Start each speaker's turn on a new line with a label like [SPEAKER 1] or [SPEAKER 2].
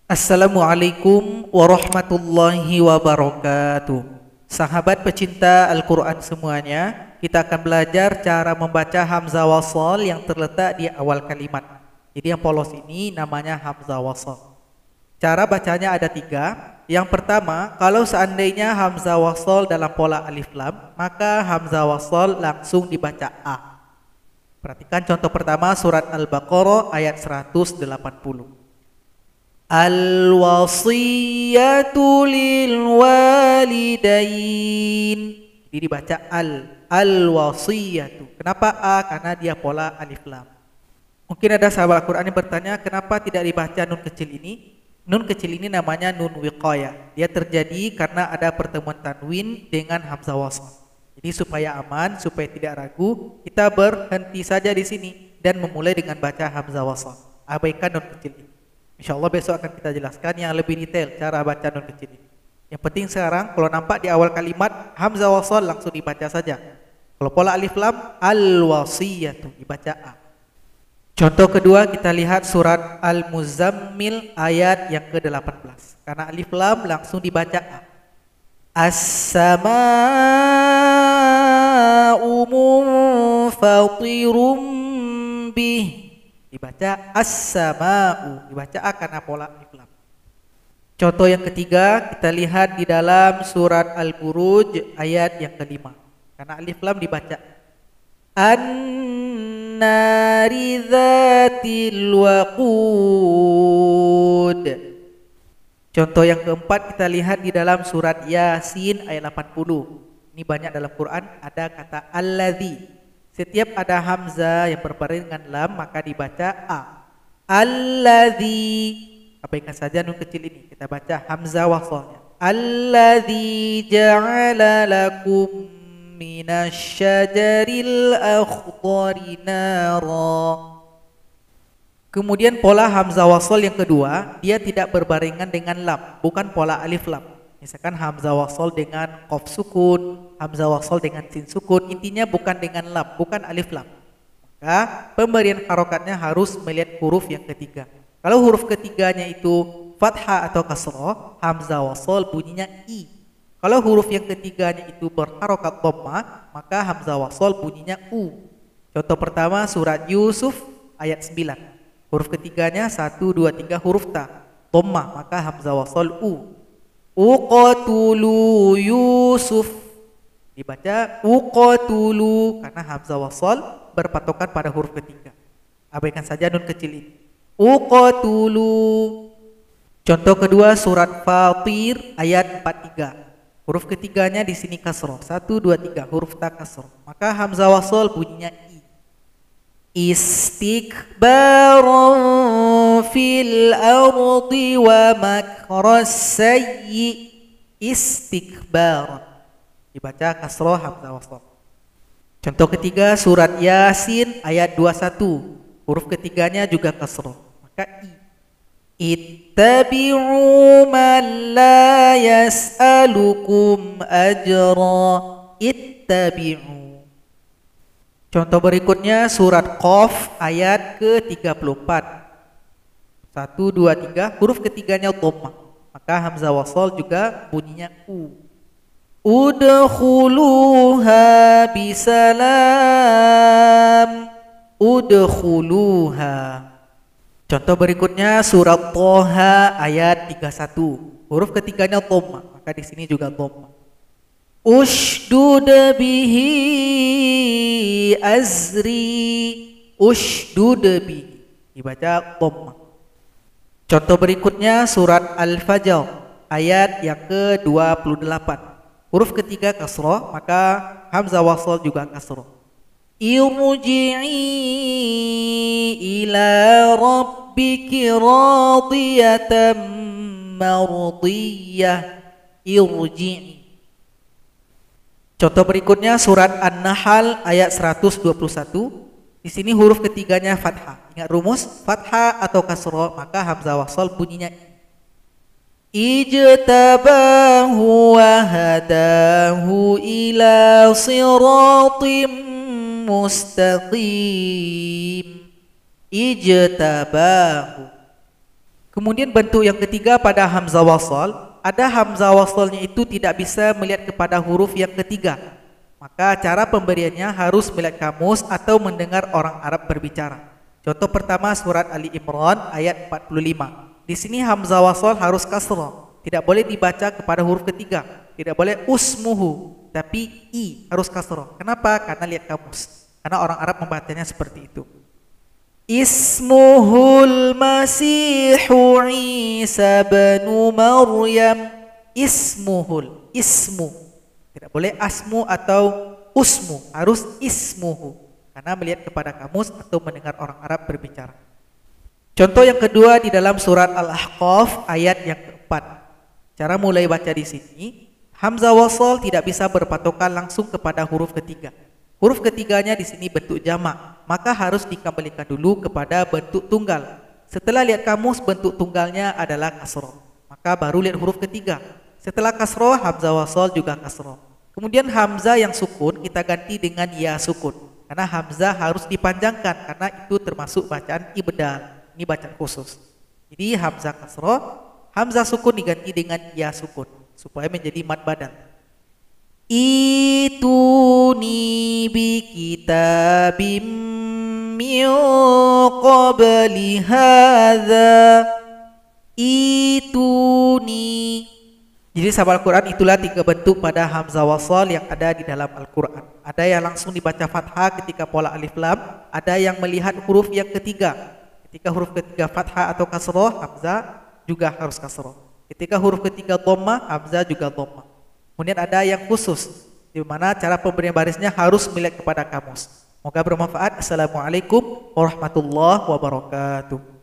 [SPEAKER 1] Assalamualaikum warahmatullahi wabarakatuh. Sahabat pecinta Al-Quran semuanya, kita akan belajar cara membaca hamzah wasal yang terletak di awal kalimat. Jadi yang polos ini namanya hamzah wasal. Cara bacanya ada tiga. Yang pertama, kalau seandainya hamzah wasal dalam pola alif lam, maka hamzah wasal langsung dibaca A. Perhatikan contoh pertama surat Al-Baqarah ayat 180. Al-wasiyatu lil walidain. Jadi dibaca al-wasiyatu. Kenapa A? Karena dia pola alif lam. Mungkin ada sahabat Al-Quran yang bertanya, kenapa tidak dibaca nun kecil ini? Nun kecil ini namanya nun wiqayah. Dia terjadi karena ada pertemuan tanwin dengan hamzah wasl. Jadi supaya aman, supaya tidak ragu, kita berhenti saja di sini dan memulai dengan baca hamzah wasl. Abaikan nun kecil ini. InsyaAllah besok akan kita jelaskan yang lebih detail cara baca nun kecil ini. Yang penting sekarang kalau nampak di awal kalimat hamzah wasal langsung dibaca saja. Kalau pola alif lam al-wasiyatu dibaca A. Contoh kedua kita lihat surat Al-Muzammil ayat yang ke-18. Karena alif lam langsung dibaca A. As-sama'u munfatirum bih. Dibaca as-sama'u, dibaca A karena pola alif lam. Contoh yang ketiga kita lihat di dalam surat Al-Buruj ayat yang kelima. Karena alif lam dibaca an-nari dzatil waqud. Contoh yang keempat kita lihat di dalam surat Yasin ayat 80. Ini banyak dalam Quran ada kata alladzi. Setiap ada hamzah yang berbaring dengan lam maka dibaca A. Alladzi. Abaikan saja nun kecil ini. Kita baca hamzah wasalnya. Alladzi ja'ala lakum minasyajaril akhdari nara. Kemudian pola hamzah wasal yang kedua, dia tidak berbarengan dengan lam, bukan pola alif lam. Misalkan hamzah wasal dengan qaf sukun, hamzah wasal dengan sin sukun, intinya bukan dengan lam, bukan alif lam. Maka pemberian harokatnya harus melihat huruf yang ketiga. Kalau huruf ketiganya itu fathah atau kasrah, hamzah wasal bunyinya i. Kalau huruf yang ketiganya itu berharokat dhammah, maka hamzah wasal bunyinya u. Contoh pertama surat Yusuf ayat 9. Huruf ketiganya 1, 2, 3 huruf ta, dhammah, maka hamzah wasal u. Uqatulu Yusuf, dibaca uqatulu karena hamzah wasal berpatokan pada huruf ketiga. Abaikan saja nun kecil ini. Uqatulu. Contoh kedua surat Fatir ayat 43. Huruf ketiganya di sini kasroh. 1, 2, 3 huruf ta kasroh. Maka hamzah wasal bunyinya i. Istikbaran fil ardi wa makras sayyi. Istikbaran, dibaca kasroh hamzah wasal. Contoh ketiga surat Yasin ayat 21. Huruf ketiganya juga kasroh, maka i. Ittabi'u man la yas'alukum ajra. Ittabi'u. Contoh berikutnya surat Qaf ayat ke-34. 1, 2, 3 huruf ketiganya dhammah, maka hamzah wasal juga bunyinya u. Udkhuluha bisalam. Udkhuluha. Contoh berikutnya surat Thaha ayat 31. Huruf ketiganya dhammah, maka di sini juga dhammah. Ushdud bihi azri. Ushdud bihi, dibaca dhammah. Contoh berikutnya surat Al-Fajr ayat yang ke-28. Huruf ketiga kasrah, maka hamzah wasal juga kasrah. Irji'i ila rabbiki radiyatan mardiyah. Irji'i. Contoh berikutnya surat An-Nahl ayat 121. Di sini huruf ketiganya fathah. Ingat rumus, fathah atau kasrah, maka hamzah wasal bunyinya ijtabahu wa hadahu ila siratim mustaqim. Ijtabahu. Kemudian bentuk yang ketiga pada hamzah wasal, ada hamzah wasalnya itu tidak bisa melihat kepada huruf yang ketiga. Maka cara pemberiannya harus melihat kamus atau mendengar orang Arab berbicara. Contoh pertama surat Ali Imran ayat 45. Di sini hamzah wasal harus kasrah, tidak boleh dibaca kepada huruf ketiga. Tidak boleh usmuhu, tapi i harus kasrah. Kenapa? Karena lihat kamus. Karena orang Arab membacanya seperti itu. Ismuhul Masihu Isa bin Maryam. Ismu. Tidak boleh asmu atau usmu, harus ismuhu. Karena melihat kepada kamus atau mendengar orang Arab berbicara. Contoh yang kedua di dalam surat Al-Ahqaf ayat yang keempat. Cara mulai baca di sini, hamzah wasal tidak bisa berpatokan langsung kepada huruf ketiga. Huruf ketiganya di sini bentuk jamak, maka harus dikembalikan dulu kepada bentuk tunggal. Setelah lihat kamus, bentuk tunggalnya adalah kasroh, maka baru lihat huruf ketiga. Setelah kasroh, hamzah wasal juga kasroh. Kemudian hamzah yang sukun kita ganti dengan ya sukun, karena hamzah harus dipanjangkan, karena itu termasuk bacaan ibdal. Ini bacaan khusus. Jadi hamzah kasroh, hamzah sukun diganti dengan ya sukun supaya menjadi mad badal. Ituni bi kitabim min qabli hadza. Ituni. Jadi sahabat Al-Quran, itulah tiga bentuk pada hamzah wasal yang ada di dalam Al-Quran. Ada yang langsung dibaca fathah ketika pola alif lam, ada yang melihat huruf yang ketiga. Ketika huruf ketiga fathah atau kasroh, hamzah juga harus kasroh. Ketika huruf ketiga dhammah, hamzah juga dhammah. Kemudian ada yang khusus, di mana cara pemberian barisnya harus melihat kepada kamus. Semoga bermanfaat. Assalamualaikum warahmatullahi wabarakatuh.